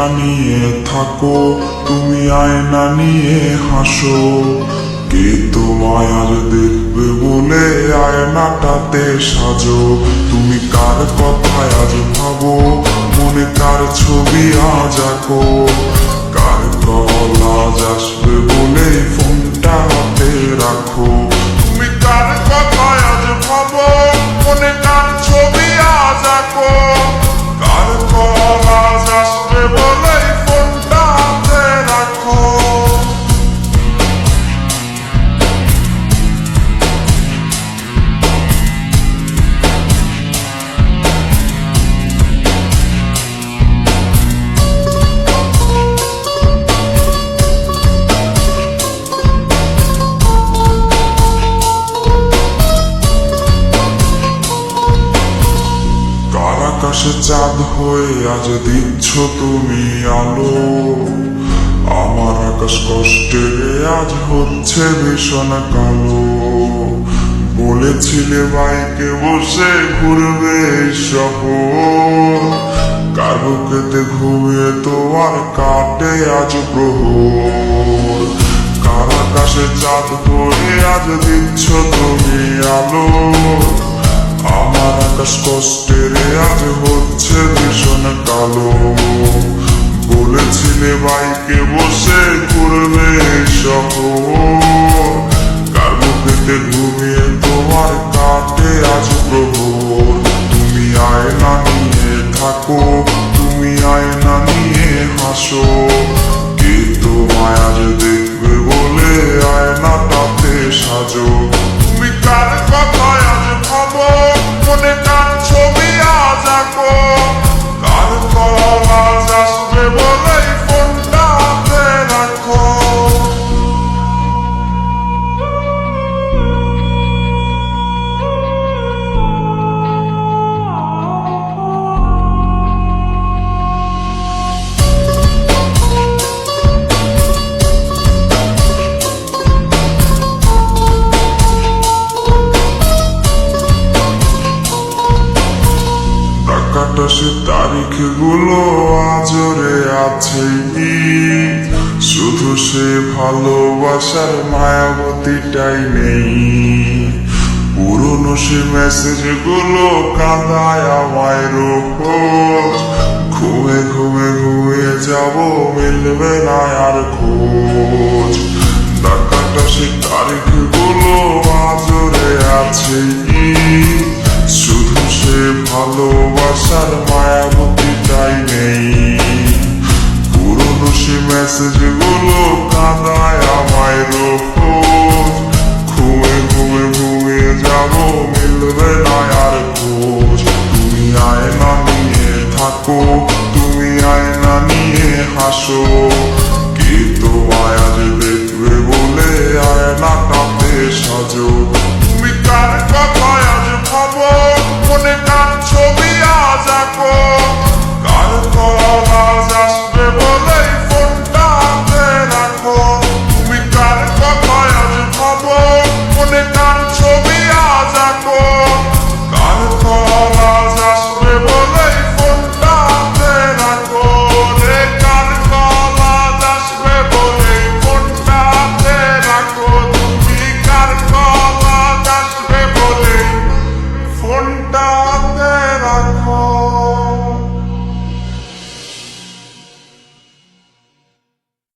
আয়না নিয়ে থাকো, তুমি আয়না নিয়ে হাসো। কে তোমায় আজ দেখবে বলে আয়নাটাতে সাজো। তুমি কার কথায় আজ ভাবো, মনে কার ছবি আজ আঁকো। কার কল আজ আসবে বলে ফোনটা হাতে রাখো। তুমি কার কথায় আজ ভাবো, মনে কার ছবি আজ আঁকো। কার কল আজ আসবে বলে ফোনটা হাতে রাখো। আকাশে চাঁদ হয়ে আজ দিচ্ছ তুমি আলো। আমার আকাশ কষ্টে আজ হচ্ছে ভীষণ কালো। বলেছিলে বাইকে বসে ঘুরবে শহর, কার বুকেতে ঘুমিয়ে তো আর কাটে আজ প্রহর। কার আকাশে চাঁদ হয়ে আজ দিচ্ছ তুমি আলো। আমার আকাশ কষ্টের আজ হচ্ছে ভীষণ কালো। বলেছিলে বাইকে বসে ঘুরবে শহর, কার বুকেতে ঘুমিয়ে তোমার কাটে আজ প্রহর। তুমি আয়না নিয়ে থাকো, তুমি আয়না নিয়ে হাসো। কে তোমায় আজ দেখবে বলে আয়নাটাতে সাজো। তুমি কার কথায় আজ ভাবো, মনে কার ছবি আজ আঁকো। কার কল আজ আসবে বলে ফোনটা হাতে রাখো। সে তারিখ গুলো আজরে আছে, শুধু সে ভালোবাসার মায়াবতীটাই নেই। পুরনো সে মেসেজ গুলো কাঁদায় আমায় রোজ। ঘুমে ঘুমে ঘুমিয়ে যাব, মিলবে না আর খোঁজ। ডাকাটা সে তারিখ গুলো আজরে আছে, শুধু সে ভালোবাসার মায়াবতীটাই নেই। পুরনো সে মেসেজ গুলো কাঁদায় আমায় রোজ। ঘুমে ঘুমে ঘুমিয়ে যাব, মিলবে না আর খোঁজ। তুমি আয়না নিয়ে থাকো, তুমি আয়না নিয়ে হাসো। কে তোমায় আজ দেখবে বলে আয়নাটাতে সাজো। তুমি কার কথা